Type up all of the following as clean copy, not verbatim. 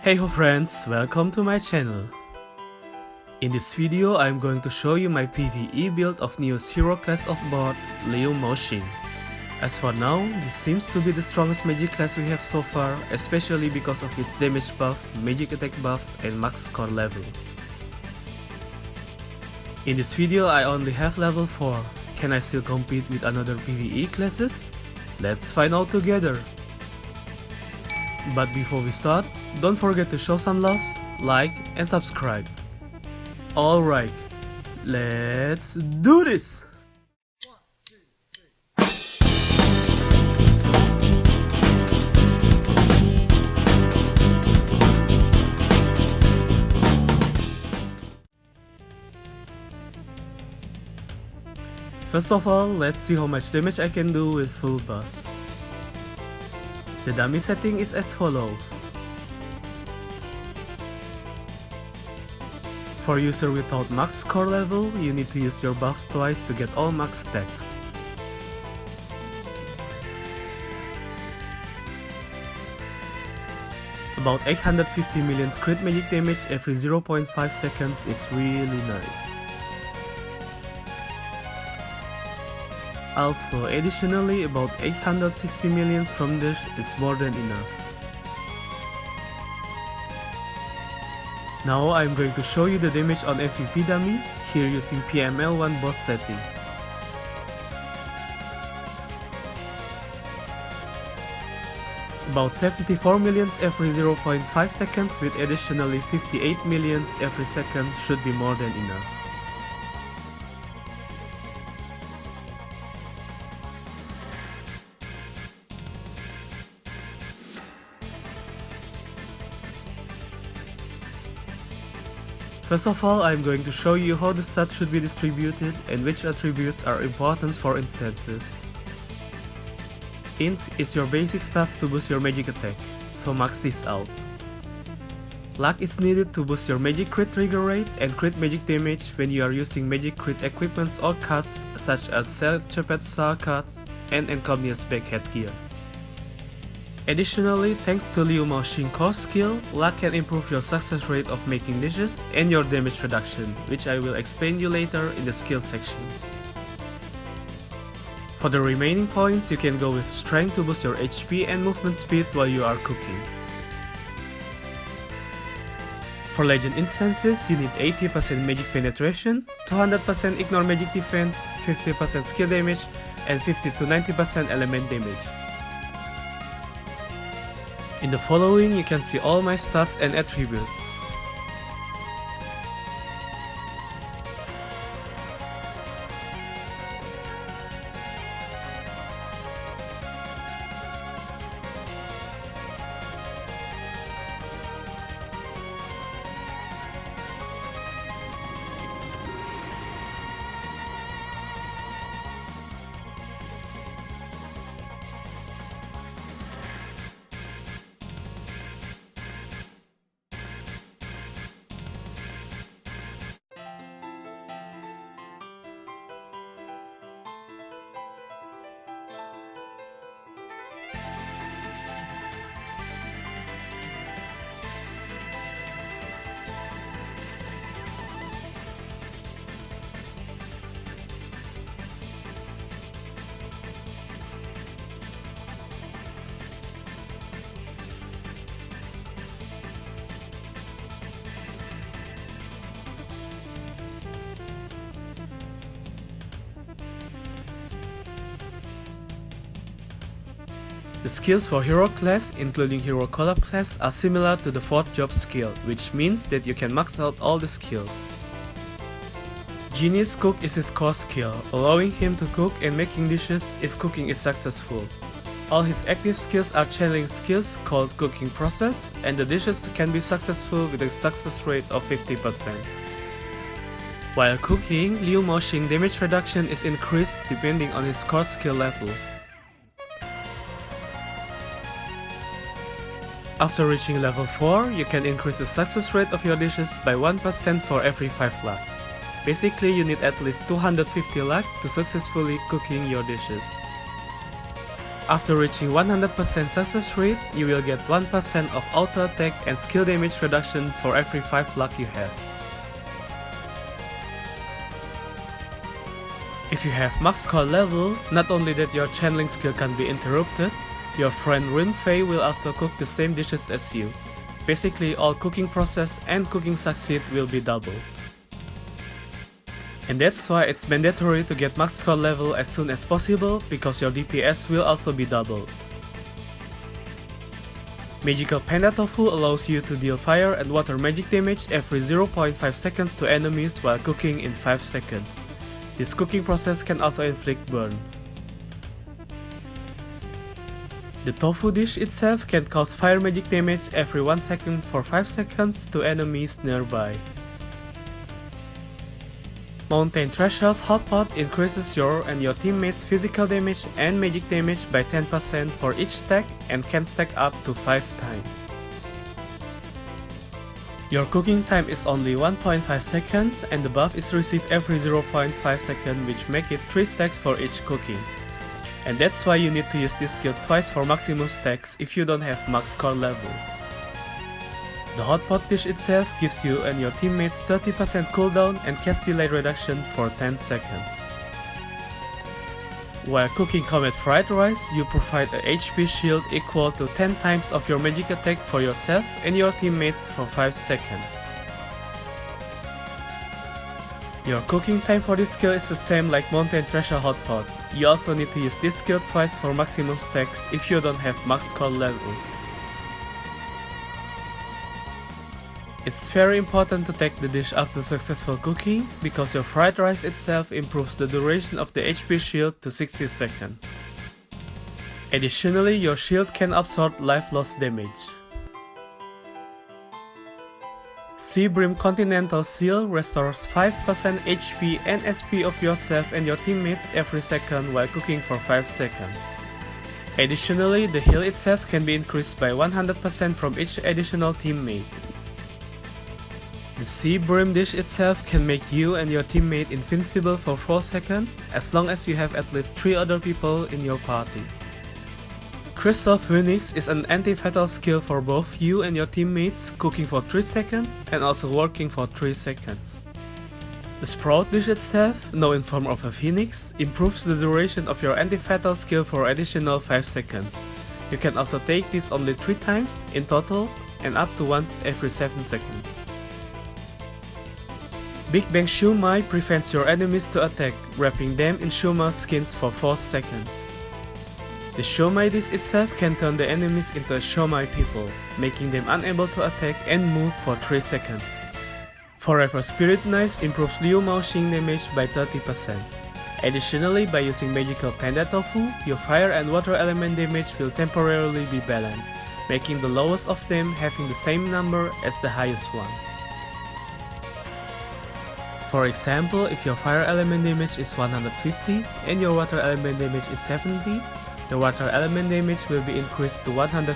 Heyho friends, welcome to my channel. In this video, I am going to show you my PVE build of newest hero class of bot, Liu Mao Xing. As for now, this seems to be the strongest magic class we have so far, especially because of its damage buff, magic attack buff, and max score level. In this video, I only have level 4. Can I still compete with another PVE classes? Let's find out together. But before we start, don't forget to show some loves, like, and subscribe. Alright, let's do this! First of all, let's see how much damage I can do with full buffs. The dummy setting is as follows. For user without max score level, you need to use your buffs twice to get all max stacks. About 850 million crit magic damage every 0.5 seconds is really nice. Also, additionally, about 860 million from this is more than enough. Now I'm going to show you the damage on MVP dummy, here using PML1 boss setting. About 74 million every 0.5 seconds with additionally 58 million every second should be more than enough. First of all, I am going to show you how the stats should be distributed and which attributes are important for instances. Int is your basic stats to boost your magic attack, so max this out. Luck is needed to boost your magic crit trigger rate and crit magic damage when you are using magic crit equipments or cards such as Selchepetsa cards and Encomia's back headgear. Additionally, thanks to Liu Mao Xing core skill, luck can improve your success rate of making dishes and your damage reduction, which I will explain you later in the skill section. For the remaining points, you can go with strength to boost your HP and movement speed while you are cooking. For legend instances, you need 80% magic penetration, 200% ignore magic defense, 50% skill damage, and 50 to 90% element damage. In the following, you can see all my stats and attributes. The skills for hero class, including hero Collab class, are similar to the 4th job skill, which means that you can max out all the skills. Genius Cook is his core skill, allowing him to cook and making dishes if cooking is successful. All his active skills are channeling skills called cooking process, and the dishes can be successful with a success rate of 50%. While cooking, Liu Mao Xing damage reduction is increased depending on his core skill level. After reaching level 4, you can increase the success rate of your dishes by 1% for every 5 luck. Basically, you need at least 250 luck to successfully cooking your dishes. After reaching 100% success rate, you will get 1% of auto attack and skill damage reduction for every 5 luck you have. If you have max core level, not only that your channeling skill can be interrupted, your friend Runfei will also cook the same dishes as you. Basically, all cooking process and cooking succeed will be double. And that's why it's mandatory to get max core level as soon as possible, because your DPS will also be doubled. Magical Panda Tofu allows you to deal fire and water magic damage every 0.5 seconds to enemies while cooking in 5 seconds. This cooking process can also inflict burn. The tofu dish itself can cause fire magic damage every 1 second for 5 seconds to enemies nearby. Mountain Thrasher's hot pot increases your and your teammates' physical damage and magic damage by 10% for each stack and can stack up to 5 times. Your cooking time is only 1.5 seconds and the buff is received every 0.5 seconds, which make it 3 stacks for each cooking. And that's why you need to use this skill twice for maximum stacks if you don't have max core level. The hot pot dish itself gives you and your teammates 30% cooldown and cast delay reduction for 10 seconds. While cooking comet fried rice, you provide a HP shield equal to 10 times of your magic attack for yourself and your teammates for 5 seconds. Your cooking time for this skill is the same like Mountain Thrasher hot pot. You also need to use this skill twice for maximum stacks if you don't have max core level. It's very important to take the dish after successful cooking, because your fried rice itself improves the duration of the HP shield to 60 seconds. Additionally, your shield can absorb life loss damage. Sea Brim Continental Seal restores 5% HP and SP of yourself and your teammates every second while cooking for 5 seconds. Additionally, the heal itself can be increased by 100% from each additional teammate. The Sea Brim dish itself can make you and your teammate invincible for 4 seconds as long as you have at least 3 other people in your party. Crystal Phoenix is an anti-fatal skill for both you and your teammates, cooking for 3 seconds and also working for 3 seconds. The Sprout dish itself, known in form of a phoenix, improves the duration of your anti-fatal skill for additional 5 seconds. You can also take this only 3 times in total and up to once every 7 seconds. Big Bang Shumai prevents your enemies to attack, wrapping them in Shumai skins for 4 seconds. The Shumai dish itself can turn the enemies into a Shumai people, making them unable to attack and move for 3 seconds. Forever Spirit Knives improves Liu Mao Xing damage by 30%. Additionally, by using Magical Panda Tofu, your fire and water element damage will temporarily be balanced, making the lowest of them having the same number as the highest one. For example, if your fire element damage is 150 and your water element damage is 70, the water element damage will be increased to 150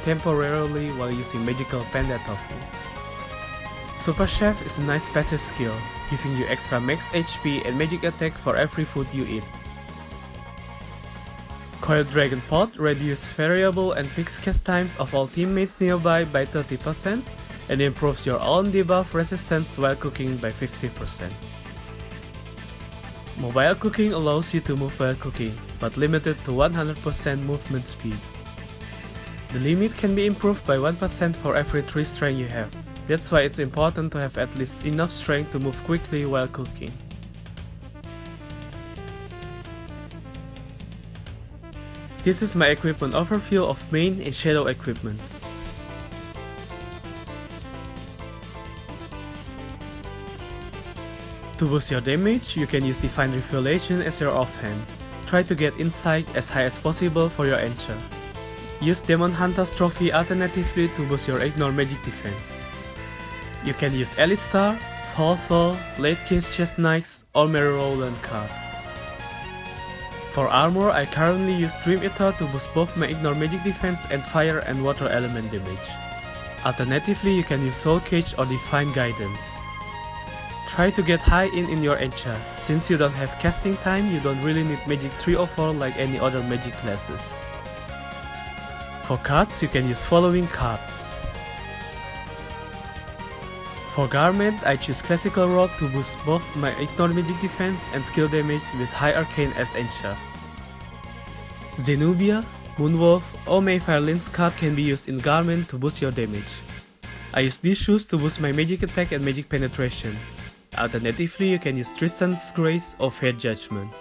temporarily while using Magical Panda Tofu. Super Chef is a nice passive skill, giving you extra max HP and magic attack for every food you eat. Coiled Dragon Pot reduces variable and fixed cast times of all teammates nearby by 30%, and improves your own debuff resistance while cooking by 50%. Mobile cooking allows you to move while cooking, but limited to 100% movement speed. The limit can be improved by 1% for every 3 strength you have. That's why it's important to have at least enough strength to move quickly while cooking. This is my equipment overview of main and shadow equipments. To boost your damage, you can use Divine Revelation as your offhand. Try to get Insight as high as possible for your Enchant. Use Demon Hunter's Trophy alternatively to boost your Ignore Magic defense. You can use Alistar, Fall Soul, Late King's Chest Knights, or Mary Rowland card. For armor, I currently use Dream Eater to boost both my Ignore Magic defense and fire and water element damage. Alternatively, you can use Soul Cage or Divine Guidance. Try to get high in your enchant. Since you don't have casting time, you don't really need magic 3 or 4 like any other magic classes. For cards, you can use following cards. For Garment, I choose Classical Rock to boost both my Ignore Magic defense and skill damage with High Arcane as enchant. Zenobia, Moonwolf or Mayfire Lynx card can be used in Garment to boost your damage. I use these shoes to boost my magic attack and magic penetration. Alternatively, you can use Tristan's Grace or Fair Judgment.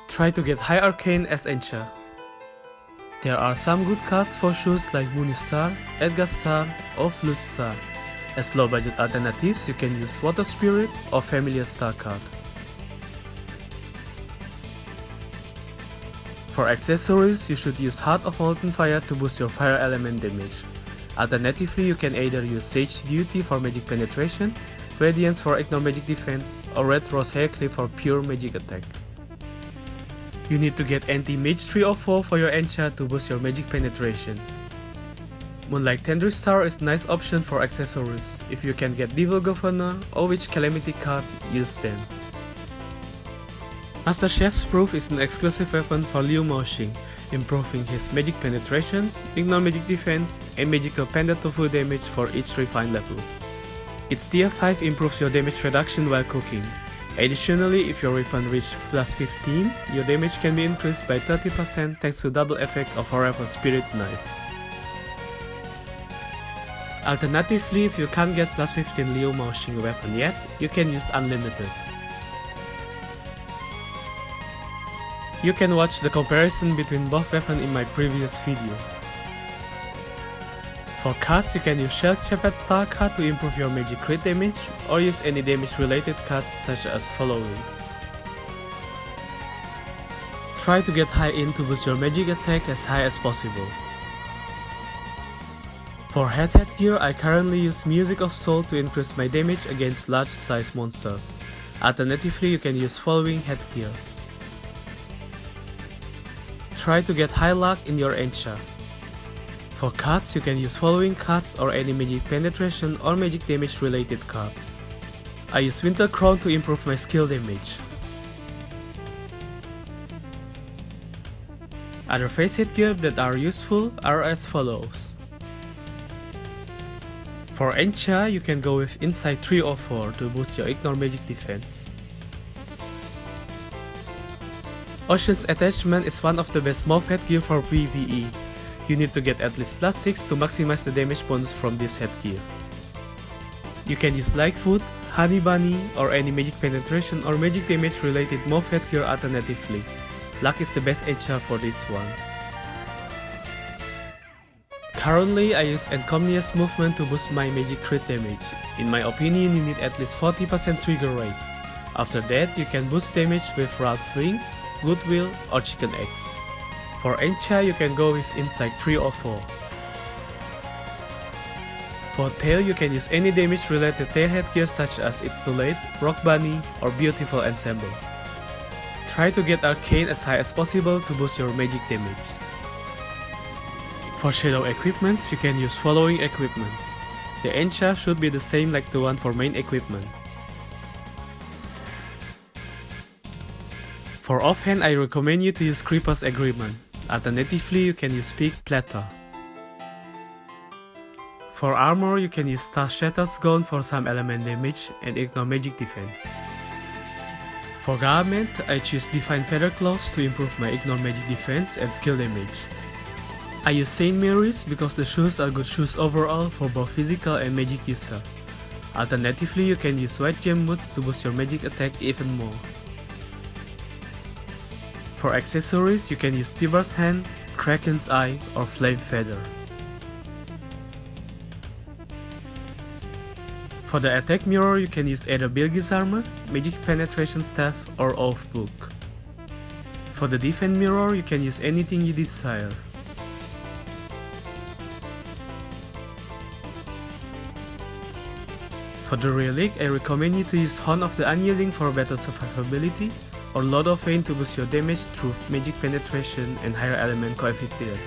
Try to get High Arcane as enchant. There are some good cards for shoes like Moonistar, Edgar Star or Flute Star. As low budget alternatives, you can use Water Spirit or Familiar Star card. For accessories, you should use Heart of Molten Fire to boost your fire element damage. Alternatively, you can either use Sage Duty for magic penetration, Radiance for ignore magic defense, or Red Rose Hair Clip for pure magic attack. You need to get Anti-Mage 3 or 4 for your enchant to boost your magic penetration. Moonlight Tendril Star is a nice option for accessories. If you can get Devil Governor or Witch Calamity card, use them. Master Chef's Proof is an exclusive weapon for Liu Mao Xing, improving his magic penetration, ignore magic defense, and magical panda to full damage for each refined level. Its tier 5 improves your damage reduction while cooking. Additionally, if your weapon reaches plus 15, your damage can be increased by 30% thanks to double effect of Forever Spirit Knife. Alternatively, if you can't get plus 15 Liu Mao Xing weapon yet, you can use Unlimited. You can watch the comparison between both weapons in my previous video. For cards, you can use Shell Shepherd Star card to improve your magic crit damage, or use any damage related cards such as followings. Try to get high in to boost your magic attack as high as possible. For headgear, I currently use Music of Soul to increase my damage against large size monsters. Alternatively, you can use following headgears. Try to get high luck in your enchant. For cards, you can use following cards or any magic penetration or magic damage related cards. I use Winter Crown to improve my skill damage. Other face headgear that are useful are as follows. For enchant, you can go with Insight 3 or 4 to boost your ignore magic defense. Ocean's Attachment is one of the best move headgear for PVE. You need to get at least plus 6 to maximize the damage bonus from this headgear. You can use Lightfoot, Honey Bunny, or any magic penetration or magic damage related move headgear alternatively. Luck is the best enchant for this one. Currently, I use Encomia's movement to boost my magic crit damage. In my opinion, you need at least 40% trigger rate. After that, you can boost damage with Ralph Wing, Goodwill, or Chicken Eggs. For enchant, you can go with Insight 3 or 4. For tail, you can use any damage related tail headgear such as It's Too Late, Rock Bunny, or Beautiful Ensemble. Try to get Arcane as high as possible to boost your magic damage. For shadow equipments, you can use following equipments. The enchant should be the same like the one for main equipment. For Offhand, I recommend you to use Creeper's Agreement. Alternatively, you can use Peak Plata. For armor, you can use Star Shatter's Gaunt for some element damage and ignore magic defense. For garment, I choose Divine Feather Gloves to improve my ignore magic defense and skill damage. I use Saint Mary's because the shoes are good shoes overall for both physical and magic user. Alternatively, you can use White Gem Boots to boost your magic attack even more. For accessories, you can use Tibar's Hand, Kraken's Eye, or Flame Feather. For the attack mirror, you can use either Bilge's Armor, Magic Penetration Staff, or Oath Book. For the defense mirror, you can use anything you desire. For the relic, I recommend you to use Horn of the Unyielding for better survivability, or Lord of Pain to boost your damage through magic penetration and higher element coefficient.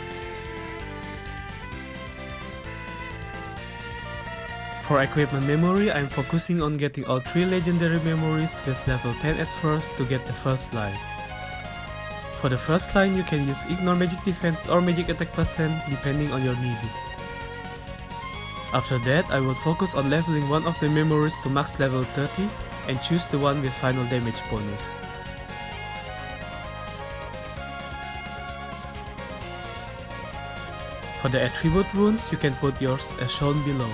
For equipment memory, I am focusing on getting all 3 legendary memories with level 10 at first to get the first light. For the first line, you can use Ignore Magic Defense or Magic Attack percent depending on your need. After that, I will focus on leveling one of the memories to max level 30 and choose the one with final damage bonus. For the attribute runes, you can put yours as shown below.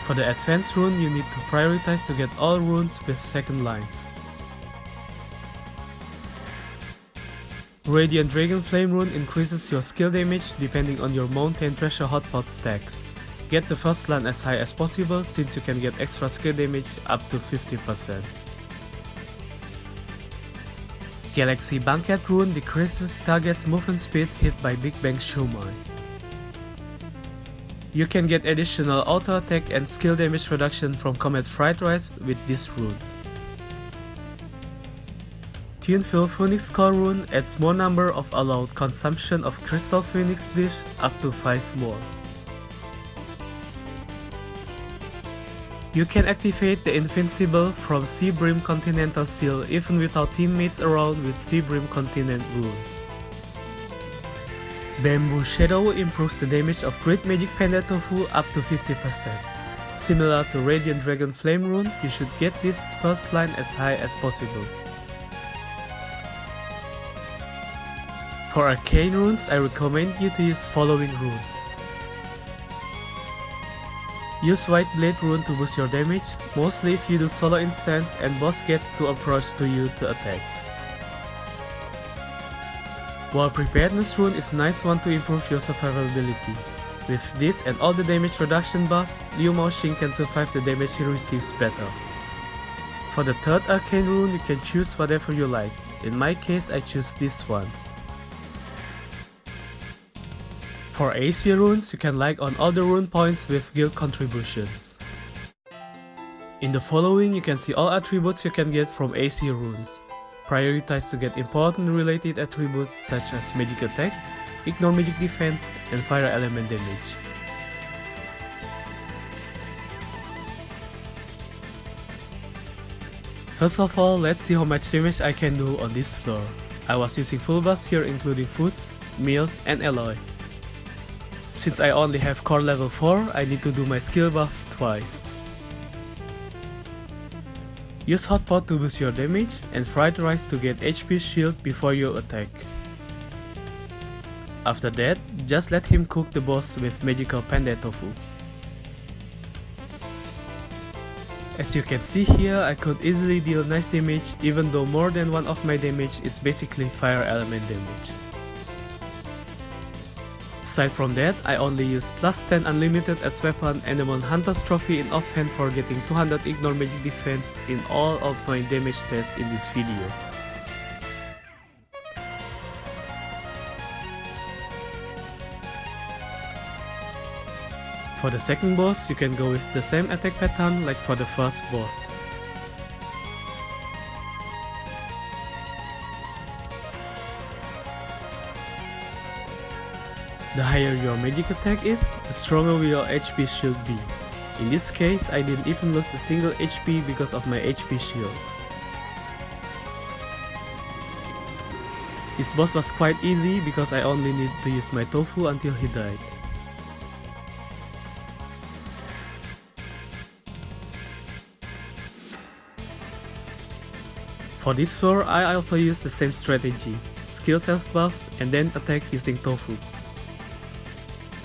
For the advanced rune, you need to prioritize to get all runes with second lines. Radiant Dragon Flame rune increases your skill damage depending on your Mountain Treasure Hotpot stacks. Get the first line as high as possible since you can get extra skill damage up to 50%. Galaxy Banquet rune decreases target's movement speed hit by Big Bang Shumai. You can get additional auto attack and skill damage reduction from Comet Fried Rice with this rune. Tuneful Phoenix Core rune adds more number of allowed consumption of Crystal Phoenix dish up to 5 more. You can activate the Invincible from Sea Brim Continental Seal even without teammates around with Sea Brim Continent rune. Bamboo Shadow improves the damage of Great Magic Panda Tofu up to 50%. Similar to Radiant Dragon Flame rune, you should get this first line as high as possible. For arcane runes, I recommend you to use following runes. Use White Blade rune to boost your damage, mostly if you do solo instance and boss gets to approach to you to attack. While Preparedness rune is a nice one to improve your survivability. With this and all the damage reduction buffs, Liu Mao Xing can survive the damage he receives better. For the third arcane rune, you can choose whatever you like. In my case, I choose this one. For AC runes, you can like on all the rune points with guild contributions. In the following, you can see all attributes you can get from AC runes. Prioritize to get important related attributes such as Magic Attack, Ignore Magic Defense, and Fire Element damage. First of all, let's see how much damage I can do on this floor. I was using full buffs here including foods, meals, and alloy. Since I only have core level 4, I need to do my skill buff twice. Use Hotpot to boost your damage and Fried Rice to get HP shield before you attack. After that, just let him cook the boss with Magical Panda Tofu. As you can see here, I could easily deal nice damage even though more than one of my damage is basically fire element damage. Aside from that, I only use plus 10 unlimited as weapon and I'm on Hunter's Trophy in Offhand for getting 200 Ignore Magic Defense in all of my damage tests in this video. For the second boss, you can go with the same attack pattern like for the first boss. The higher your magic attack is, the stronger will your HP shield be. In this case, I didn't even lose a single HP because of my HP shield. This boss was quite easy because I only need to use my tofu until he died. For this floor, I also used the same strategy, skill self buffs and then attack using tofu.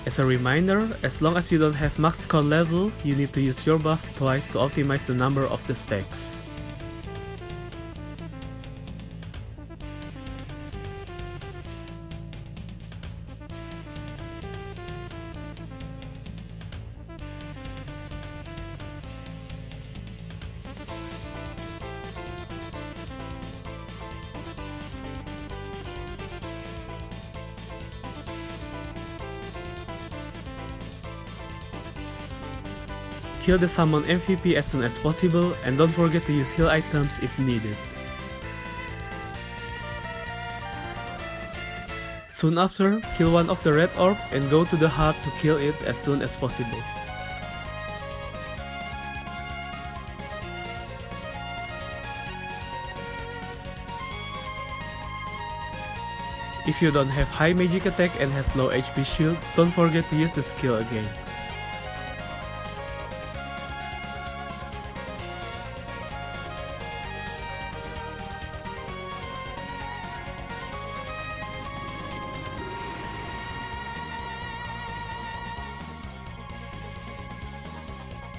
As a reminder, as long as you don't have max core level, you need to use your buff twice to optimize the number of the stacks. Kill the summon MVP as soon as possible and don't forget to use heal items if needed. Soon after, kill one of the red orb and go to the heart to kill it as soon as possible. If you don't have high magic attack and has low HP shield, don't forget to use the skill again.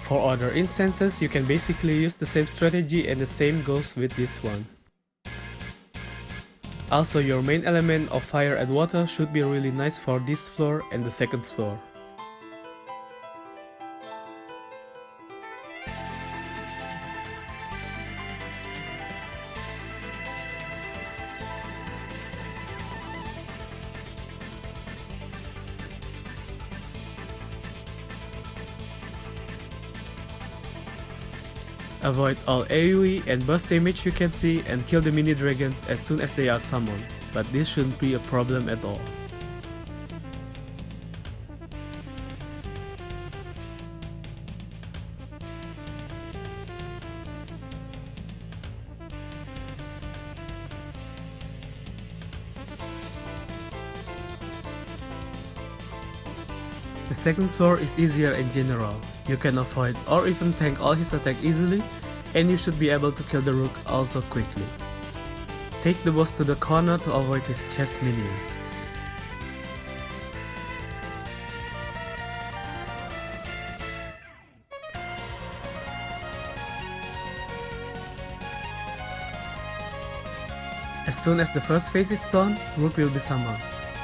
For other instances, you can basically use the same strategy, and the same goes with this one. Also, your main element of fire and water should be really nice for this floor and the second floor. Avoid all AoE and burst damage you can see, and kill the mini dragons as soon as they are summoned, but this shouldn't be a problem at all. The second floor is easier in general. You can avoid or even tank all his attack easily, and you should be able to kill the rook also quickly. Take the boss to the corner to avoid his chest minions. As soon as the first phase is done, rook will be summoned.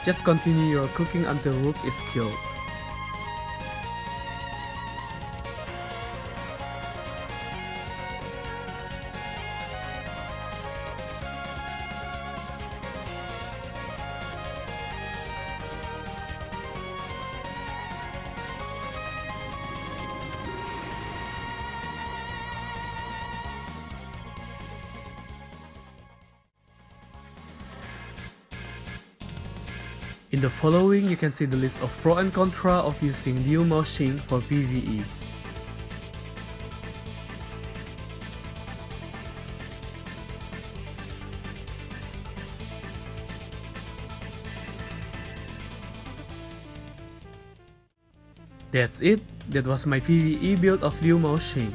Just continue your cooking until rook is killed. In the following, you can see the list of pro and contra of using Liu Mao Xing for PVE. That's it, that was my PVE build of Liu Mao Xing.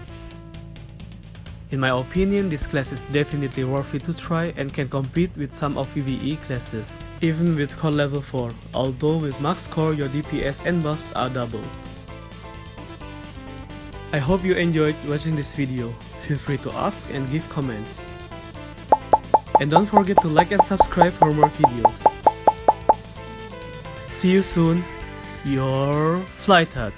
In my opinion, this class is definitely worth it to try and can compete with some of PVE classes, even with core level 4, although with max core your DPS and buffs are doubled. I hope you enjoyed watching this video. Feel free to ask and give comments. And don't forget to like and subscribe for more videos. See you soon, your FLyTuT.